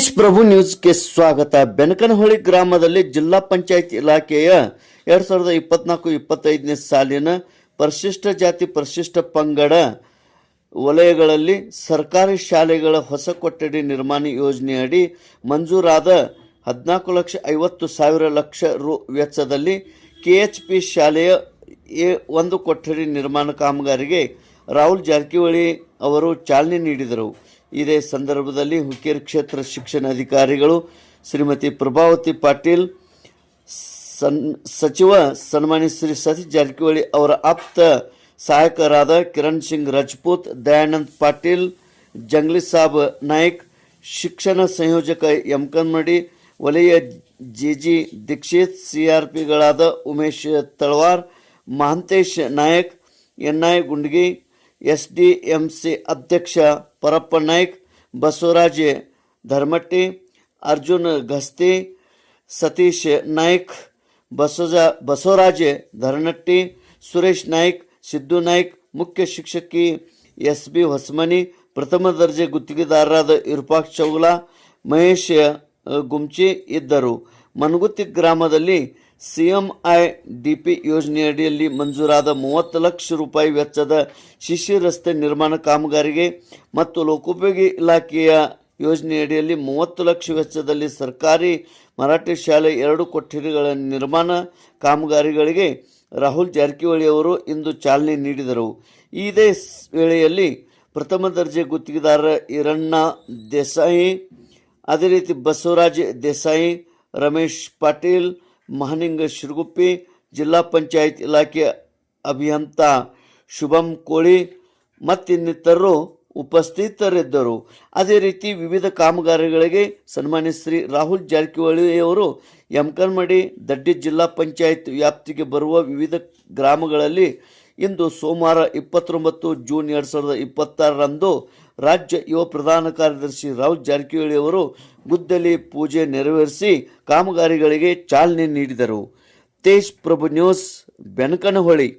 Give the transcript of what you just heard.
ತೇಜ್ ಪ್ರಭು ನ್ಯೂಸ್ಗೆ ಸ್ವಾಗತ. ಬೆನಕನಹಳ್ಳಿ ಗ್ರಾಮದಲ್ಲಿ ಜಿಲ್ಲಾ ಪಂಚಾಯತ್ ಇಲಾಖೆಯ 2024-25ನೇ ಸಾಲಿನ ಪರಿಶಿಷ್ಟ ಜಾತಿ ಪರಿಶಿಷ್ಟ ಪಂಗಡ ವಲಯಗಳಲ್ಲಿ ಸರ್ಕಾರಿ ಶಾಲೆಗಳ ಹೊಸ ಕೊಠಡಿ ನಿರ್ಮಾಣ ಯೋಜನೆಯಡಿ ಮಂಜೂರಾದ 14,50,000 ರು ವೆಚ್ಚದಲ್ಲಿ ಕೆಎಚ್ಪಿ ಶಾಲೆಯ ಒಂದು ಕೊಠಡಿ ನಿರ್ಮಾಣ ಕಾಮಗಾರಿಗೆ ರಾಹುಲ್ ಜಾರಕಿಹೊಳಿ ಅವರು ಚಾಲನೆ ನೀಡಿದರು. ಇದೇ ಸಂದರ್ಭದಲ್ಲಿ ಹುಕ್ಕೇರಿ ಕ್ಷೇತ್ರ ಶಿಕ್ಷಣಾಧಿಕಾರಿಗಳು ಶ್ರೀಮತಿ ಪ್ರಭಾವತಿ ಪಾಟೀಲ್, ಸಚಿವ ಸನ್ಮಾನ್ಯ ಶ್ರೀ ಸತೀಶ್ ಜಾರಕಿಹೊಳಿ ಅವರ ಆಪ್ತ ಸಹಾಯಕರಾದ ಕಿರಣ್ ಸಿಂಗ್ ರಾಜಪೂತ್, ದಯಾನಂದ್ ಪಾಟೀಲ್, ಜಂಗ್ಲಿ ಸಾಬ್ ನಾಯ್ಕ್, ಶಿಕ್ಷಣ ಸಂಯೋಜಕ ಯಮಕನ್ಮಡಿ, ವಲಯ ಜಿಜಿ ದೀಕ್ಷಿತ್, ಸಿಆರ್ಪಿಗಳಾದ ಉಮೇಶ್ ತಳವಾರ್, ಮಹಂತೇಶ್ ನಾಯಕ್, ಎನ್ಐ ಗುಂಡಗಿ, ಎಸ್ಡಿಎಂಸಿ ಅಧ್ಯಕ್ಷ ಪರಪ್ಪ ನಾಯ್ಕ್, ಬಸವರಾಜ್ ಧರ್ಮಟ್ಟಿ, ಅರ್ಜುನ್ ಗಸ್ತಿ, ಸತೀಶ್ ನಾಯ್ಕ್, ಬಸವರಾಜ್ ಧರ್ನಟ್ಟಿ, ಸುರೇಶ್ ನಾಯ್ಕ್, ಸಿದ್ದು ನಾಯ್ಕ್, ಮುಖ್ಯ ಶಿಕ್ಷಕಿ SB ಹೊಸಮನಿ, ಪ್ರಥಮ ದರ್ಜೆ ಗುತ್ತಿಗೆದಾರರಾದ ಇರ್ಫಾಕ್ ಚೌಗಲಾ, ಮಹೇಶ್ ಗುಮ್ಚಿ ಇದ್ದರು. ಮನಗುತ್ತಿ ಗ್ರಾಮದಲ್ಲಿ CMIDP ಯೋಜನೆಯಡಿಯಲ್ಲಿ ಮಂಜೂರಾದ 30 ಲಕ್ಷ ರೂಪಾಯಿ ವೆಚ್ಚದ ಶಿಶಿ ರಸ್ತೆ ನಿರ್ಮಾಣ ಕಾಮಗಾರಿಗೆ ಮತ್ತು ಲೋಕೋಪಯೋಗಿ ಇಲಾಖೆಯ ಯೋಜನೆಯಡಿಯಲ್ಲಿ 30 ಲಕ್ಷ ವೆಚ್ಚದಲ್ಲಿ ಸರ್ಕಾರಿ ಮರಾಠಿ ಶಾಲೆ 2 ಕೊಠಡಿಗಳ ನಿರ್ಮಾಣ ಕಾಮಗಾರಿಗಳಿಗೆ ರಾಹುಲ್ ಜಾರಕಿಹೊಳಿ ಅವರು ಇಂದು ಚಾಲನೆ ನೀಡಿದರು. ಇದೇ ವೇಳೆಯಲ್ಲಿ ಪ್ರಥಮ ದರ್ಜೆ ಗುತ್ತಿಗೆದಾರ ಈರಣ್ಣ ದೇಸಾಯಿ, ಅದೇ ರೀತಿ ಬಸವರಾಜ್ ದೇಸಾಯಿ, ರಮೇಶ್ ಪಾಟೀಲ್, ಮಹನಿಂಗ ಶಿರಗುಪ್ಪಿ, ಜಿಲ್ಲಾ ಪಂಚಾಯತ್ ಇಲಾಖೆ ಅಭಿಯಂತ ಶುಭಂ ಕೋಳಿ ಮತ್ತಿನ್ನಿತರರು ಉಪಸ್ಥಿತರಿದ್ದರು. ಅದೇ ರೀತಿ ವಿವಿಧ ಕಾಮಗಾರಿಗಳಿಗೆ ಸನ್ಮಾನ್ಯ ಶ್ರೀ ರಾಹುಲ್ ಜಾರಕಿಹೊಳಿ ಅವರು ಯಮಕನ್ಮಡಿ, ದಡ್ಡಿ ಜಿಲ್ಲಾ ಪಂಚಾಯತ್ ವ್ಯಾಪ್ತಿಗೆ ಬರುವ ವಿವಿಧ ಗ್ರಾಮಗಳಲ್ಲಿ ಇಂದು ಸೋಮವಾರ 29 ಜೂನ್ 2026ರಂದು ರಾಜ್ಯ ಯುವ ಪ್ರಧಾನ ಕಾರ್ಯದರ್ಶಿ ರಾಹುಲ್ ಜಾರಕಿಹೊಳಿ ಅವರು ಗುದ್ದಲಿ ಪೂಜೆ ನೆರವೇರಿಸಿ ಕಾಮಗಾರಿಗಳಿಗೆ ಚಾಲನೆ ನೀಡಿದರು. ತೇಜ್ ಪ್ರಭು ನ್ಯೂಸ್, ಬೆನಕನಹಳ್ಳಿ.